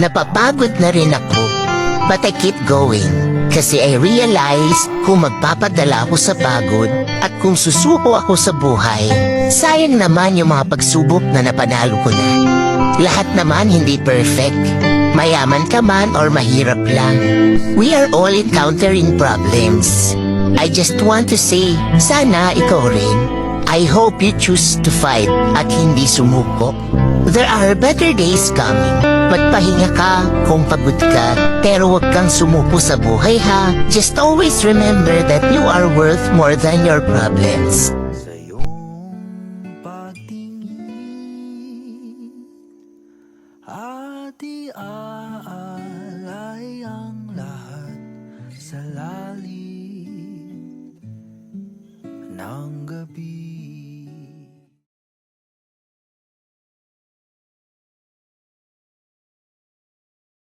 Napapagod na rin ako. But I keep going. Kasi I realize kung magpapadala ako sa pagod at kung susuko ako sa buhay, sayang naman yung mga pagsubok na napanalo ko na. Lahat naman hindi perfect. Mayaman ka man or mahirap lang. We are all encountering problems. I just want to say, sana ikaw rin. I hope you choose to fight at hindi sumuko. There are better days coming. Magpahinga ka kung pagod ka, pero huwag kang sumuko sa buhay ha. Just always remember that you are worth more than your problems. Sa iyong pagtingin at iaalay ang lahat sa lalim